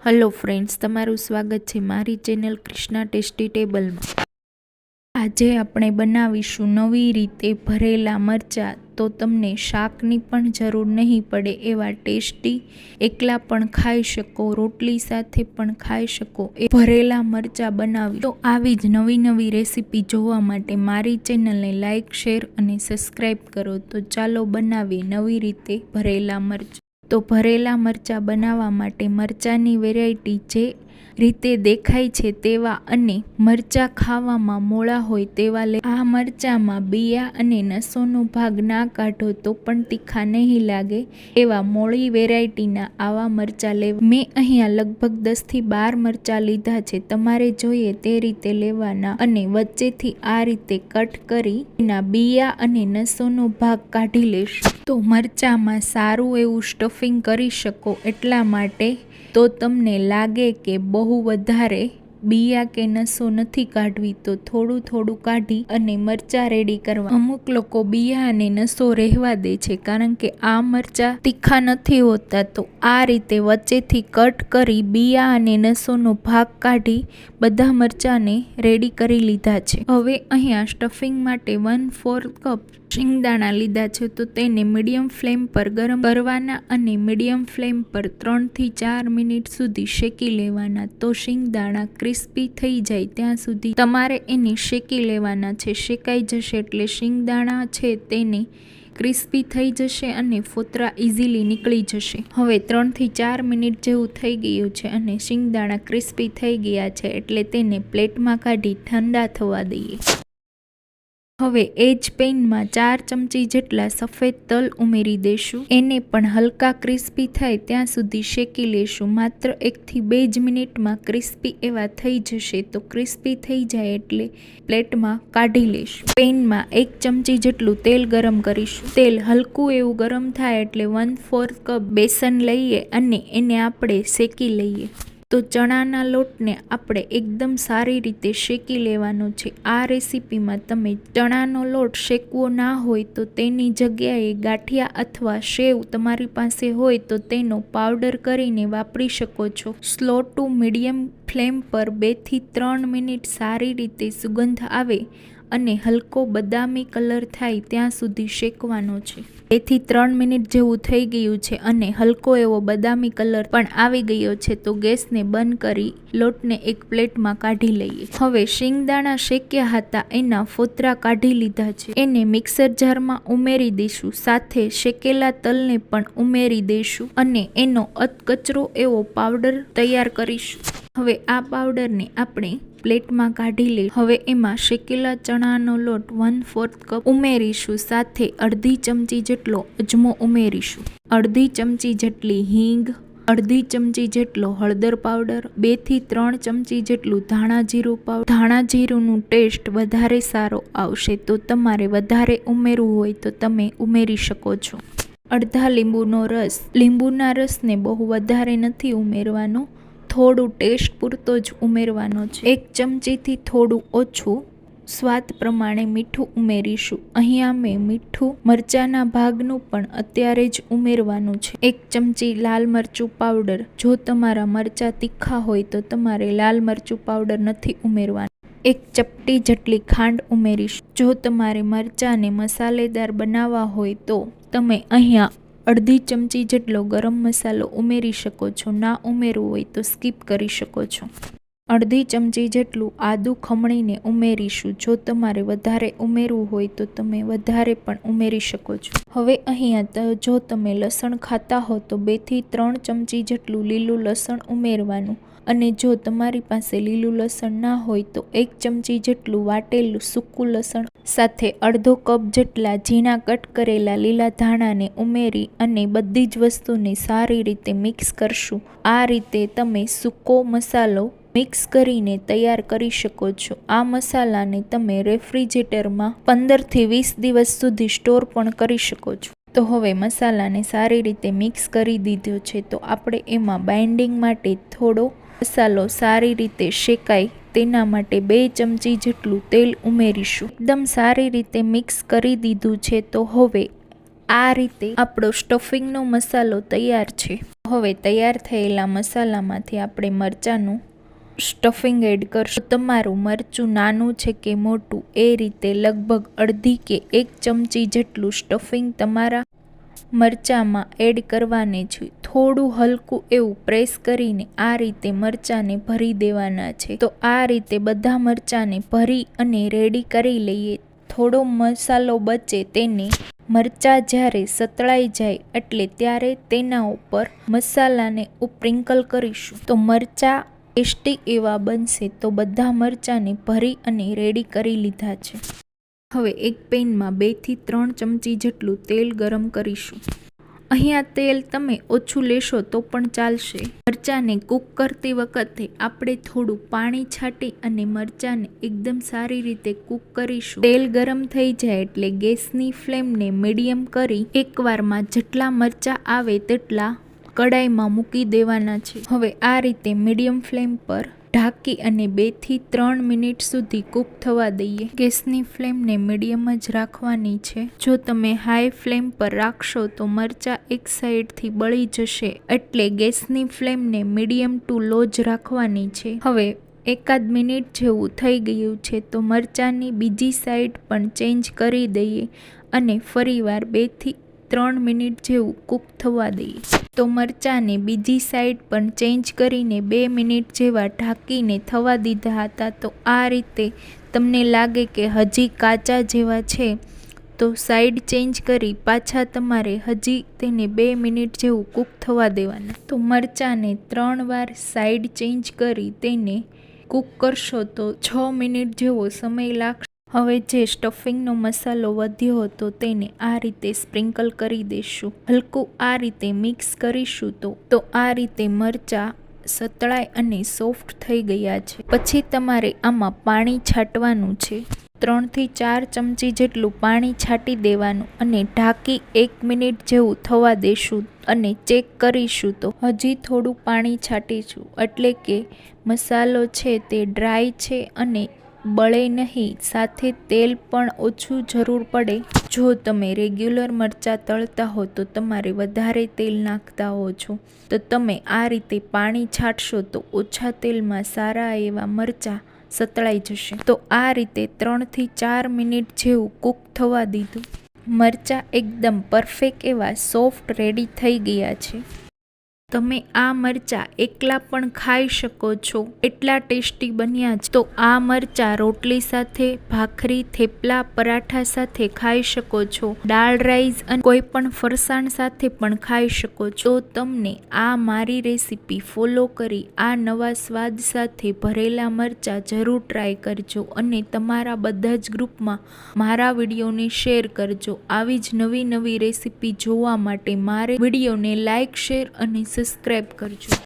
Hello friends, તમારું સ્વાગત છે મારી ચેનલ કૃષ્ણા ટેસ્ટી ટેબલમાં। આજે આપણે બનાવીશું નવી રીતે ભરેલા મરચાં। તો તમને શાકની પણ જરૂર નહીં પડે એવા ટેસ્ટી, એકલા પણ ખાઈ શકો, રોટલી સાથે પણ ખાઈ શકો એ ભરેલા મરચાં બનાવી। તો આવી જ નવી રેસીપી જોવા માટે મારી ચેનલને લાઇક, શેર અને સબસ્ક્રાઈબ કરો। તો ચાલો બનાવીએ નવી રીતે ભરેલા મરચાં। તો ભરેલા મરચાં બનાવવા માટે મરચાંની વેરાયટી જે રીતે દેખાય છે તેવા અને મરચાં ખાવામાં મોળા હોય તેવા આ મરચાંમાં બિયા અને નસોનો ભાગ ના કાઢો તો પણ તીખા નહીં લાગે એવા મોળી વેરાયટીના આવા મરચાં લેવા। મેં અહીંયા લગભગ 10 થી 12 મરચાં લીધા છે। તમારે જોઈએ તે રીતે લેવાના અને વચ્ચેથી આ રીતે કટ કરી એના બિયા અને નસોનો ભાગ કાઢી લેશું। તો મરચાંમાં સારું એવું સ્ટફિંગ કરી શકો એટલા માટે। તો તમને લાગે કે બહુ વધારે બિયા કે નસો નથી કાઢવી તો થોડું કાઢી અને મરચાં રેડી કરવા। અમુક લોકો બિયા અને નસો રહેવા દે છે કારણ કે આ મરચાં તીખા નથી હોતા। તો આ રીતે વચ્ચેથી કટ કરી બિયા અને નસોનો ભાગ કાઢી બધા મરચાંને રેડી કરી લીધા છે। હવે અહીંયા સ્ટફિંગ માટે 1/4 કપ શિંગદાણા લીધા છે। તો તેને મીડિયમ ફ્લેમ પર ગરમ કરવાના અને મીડિયમ ફ્લેમ પર 3 થી 4 મિનિટ સુધી શેકી લેવાના। તો શિંગદાણા ક્રિસ્પી થઈ જાય ત્યાં સુધી તમારે એને શેકી લેવાના છે। શેકાઈ જશે એટલે શિંગદાણા છે તેને ક્રિસ્પી થઈ જશે અને ફોતરા ઇઝીલી નીકળી જશે। હવે 3 થી 4 મિનિટ જેવું થઈ ગયું છે અને શિંગદાણા ક્રિસ્પી થઈ ગયા છે એટલે તેને પ્લેટમાં કાઢી ઠંડા થવા દઈએ। હવે એ જ પેનમાં 4 ચમચી જેટલા સફેદ તલ ઉમેરી દેશું। એને પણ હલકા ક્રિસ્પી થાય ત્યાં સુધી શેકી લેશું। માત્ર 1 થી 2 જ મિનિટમાં ક્રિસ્પી એવા થઈ જશે। તો ક્રિસ્પી થઈ જાય એટલે પ્લેટમાં કાઢી લેશું। પેનમાં 1 ચમચી જેટલું તેલ ગરમ કરીશું। તેલ હલકું એવું ગરમ થાય એટલે 1/4 કપ બેસન લઈએ અને એને આપણે શેકી લઈએ। તો ચણાના લોટને આપણે એકદમ સારી રીતે શેકી લેવાનો છે। આ રેસીપીમાં તમે ચણાનો લોટ શેકવો ના હોય તો તેની જગ્યાએ ગાંઠિયા અથવા સેવ તમારી પાસે હોય તો તેનો પાવડર કરીને વાપરી શકો છો। સ્લો ટુ મીડિયમ ફ્લેમ પર 2 થી 3 મિનિટ સારી રીતે સુગંધ આવે અને હલકો બદામી કલર થાય ત્યાં સુધી શેકવાનો છે। 2 થી 3 મિનિટ જેવું થઈ ગયું છે અને હલકો એવો બદામી કલર પણ આવી ગયો છે। તો ગેસને બંધ કરી લોટને એક પ્લેટમાં કાઢી લઈએ। હવે શિંગદાણા શેક્યા હતા એના ફોતરા કાઢી લીધા છે એને મિક્સર જારમાં ઉમેરી દઈશું। સાથે શેકેલા તલને પણ ઉમેરી દઈશું અને એનો અધકચરો એવો પાવડર તૈયાર કરીશું। હવે આ પાવડરને આપણે પ્લેટમાં કાઢી લઈ। હવે એમાં શેકેલા ચણાનો લોટ 1/4 કપ ઉમેરીશું। સાથે અડધી ચમચી જેટલો અજમો ઉમેરીશું, અડધી ચમચી જેટલી હિંગ, અડધી ચમચી જેટલો હળદર પાવડર, 2 થી 3 ચમચી જેટલું ધાણા જીરું પાવડર। ધાણા જીરુંનું ટેસ્ટ વધારે સારો આવશે તો તમારે વધારે ઉમેરવું હોય તો તમે ઉમેરી શકો છો। અડધા લીંબુનો રસ, લીંબુના રસને બહુ વધારે નથી ઉમેરવાનો, થોડું ટેસ્ટ પૂરતો જ ઉમેરવાનો છે। 1 ચમચીથી થોડું ઓછું સ્વાદ પ્રમાણે મીઠું ઉમેરીશું। અહીંયા મેં મીઠું મરચાંના ભાગનું પણ અત્યારે જ ઉમેરવાનું છે। 1 ચમચી લાલ મરચું પાવડર, જો તમારા મરચાં તીખા હોય તો તમારે લાલ મરચું પાવડર નથી ઉમેરવાનું। 1 ચપટી જેટલી ખાંડ ઉમેરીશું। જો તમારે મરચાંને મસાલેદાર બનાવવા હોય તો તમે અહીંયા અડધી ચમચી જેટલો ગરમ મસાલો ઉમેરી શકો છો, ના ઉમેરવું હોય તો સ્કીપ કરી શકો છો। અડધી ચમચી જેટલું આદું ખમણીને ઉમેરીશું। જો તમારે વધારે ઉમેરવું હોય તો તમે વધારે પણ ઉમેરી શકો છો। હવે અહીંયા જો તમે લસણ ખાતા હો તો 2 થી 3 ચમચી જેટલું લીલું લસણ ઉમેરવાનું અને જો તમારી પાસે લીલું લસણ ના હોય તો 1 ચમચી જેટલું વાટેલું સૂકું લસણ સાથે અડધો કપ જેટલા ઝીણા કટ કરેલા લીલા ધાણાને ઉમેરી અને બધી જ વસ્તુને સારી રીતે મિક્સ કરશું। આ રીતે તમે સૂકો મસાલો મિક્સ કરીને તૈયાર કરી શકો છો। આ મસાલાને તમે રેફ્રિજરેટરમાં 15 થી 20 દિવસ સુધી સ્ટોર પણ કરી શકો છો। તો હવે મસાલાને સારી રીતે મિક્સ કરી દીધો છે તો આપણે એમાં બાઇન્ડિંગ માટે થોડો મસાલો સારી રીતે શેકાય તેના માટે 2 ચમચી જેટલું તેલ ઉમેરીશું। એકદમ સારી રીતે મિક્સ કરી દીધું છે તો હવે આ રીતે આપણો સ્ટફિંગનો મસાલો તૈયાર છે. હવે તૈયાર થયેલા મસાલામાંથી આપણે મરચાંનું સ્ટફિંગ એડ કરશું. તમારું મરચું નાનું છે કે મોટું એ રીતે લગભગ અડધી કે 1 ચમચી જેટલું સ્ટફિંગ તમારા મરચાંમાં એડ કરવાને છે. થોડું હલકું એવું પ્રેસ કરીને આ રીતે મરચાંને ભરી દેવાના છે. તો આ રીતે બધા મરચાંને ભરી અને રેડી કરી લઈએ. થોડો મસાલો બચે તેને મરચાં જ્યારે સતળાઈ જાય એટલે ત્યારે તેના ઉપર મસાલાને સ્પ્રિંકલ કરીશું. તો મરચાં ટેસ્ટી એવા બનશે. તો બધા મરચાંને ભરી અને રેડી કરી લીધા છે. હવે એક પેનમાં 2 થી 3 ચમચી જેટલું તેલ ગરમ કરીશું. અહીંયા તેલ તમે ઓછું લેશો તો પણ ચાલશે. મરચાંને કૂક કરતી વખતે આપણે થોડું પાણી છાંટી અને મરચાંને એકદમ સારી રીતે કૂક કરીશું. તેલ ગરમ થઈ જાય એટલે ગેસની ફ્લેમને મીડિયમ કરી એકવારમાં જેટલા મરચાં આવે તેટલા કડાઈમાં મૂકી દેવાના છે. હવે આ રીતે મીડિયમ ફ્લેમ પર ઢાંકી અને 2 થી 3 મિનિટ સુધી કૂક થવા દઈએ. ગેસની ફ્લેમને મીડિયમ જ રાખવાની છે. જો તમે હાઈ ફ્લેમ પર રાખશો તો મરચાં એક સાઈડથી બળી જશે. એટલે ગેસની ફ્લેમને મીડિયમ ટુ લો જ રાખવાની છે. હવે 1 મિનિટ જેવું થઈ ગયું છે તો મરચાંની બીજી સાઈડ પણ ચેન્જ કરી દઈએ અને ફરીવાર 2 થી 3 મિનિટ જેવું કૂક થવા દઈએ. તો મરચાંને બીજી સાઈડ પણ ચેન્જ કરીને 2 મિનિટ જેવા ઢાંકીને થવા દીધા હતા. તો આ રીતે તમને લાગે કે હજી કાચા જેવા છે તો સાઈડ ચેન્જ કરી પાછા તમારે હજી તેને 2 મિનિટ જેવું કૂક થવા દેવાના. તો મરચાંને 3 વાર સાઈડ ચેન્જ કરી તેને કૂક કરશો તો 6 મિનિટ જેવો સમય લાગશે. હવે જે સ્ટફિંગનો મસાલો વધ્યો હતો તેને આ રીતે સ્પ્રિંકલ કરી દઈશું. હલકું આ રીતે મિક્સ કરીશું તો આ રીતે મરચાં સતળાઈ અને સોફ્ટ થઈ ગયા છે. પછી તમારે આમાં પાણી છાંટવાનું છે. 3 થી 4 ચમચી જેટલું પાણી છાંટી દેવાનું અને ઢાંકી 1 મિનિટ જેવું થવા દેશું અને ચેક કરીશું તો હજી થોડું પાણી છાંટીશું એટલે કે મસાલો છે તે ડ્રાય છે અને બળે નહીં. સાથે તેલ પણ ઓછું જરૂર પડે. જો તમે રેગ્યુલર મરચાં તળતા હો તો તમારે વધારે તેલ નાખતા હો છો તો તમે આ રીતે પાણી છાંટશો તો ઓછા તેલમાં સારા એવા મરચાં સતળાઈ જશે. તો આ રીતે 3 થી 4 મિનિટ જેવું કૂક થવા દીધું. મરચાં એકદમ પરફેક્ટ એવા સોફ્ટ રેડી થઈ ગયા છે. તમે આ મરચાં એકલા પણ ખાઈ શકો છો, એટલા ટેસ્ટી બન્યા છે. તો આ મરચાં રોટલી સાથે, ભાખરી, થેપલા, પરાઠા સાથે ખાઈ શકો છો. દાળ રાઈસ અને કોઈ પણ ફરસાણ સાથે પણ ખાઈ શકો છો. તો તમને આ મારી રેસીપી ફોલો કરી આ નવા સ્વાદ સાથે ભરેલા મરચાં જરૂર ટ્રાય કરજો અને તમારા બધા જ ગ્રુપમાં મારા વિડીયોને શેર કરજો. આવી જ નવી રેસીપી જોવા માટે મારે વિડીયોને લાઇક, શેર અને સબસ્ક્રાઈબ કરજો.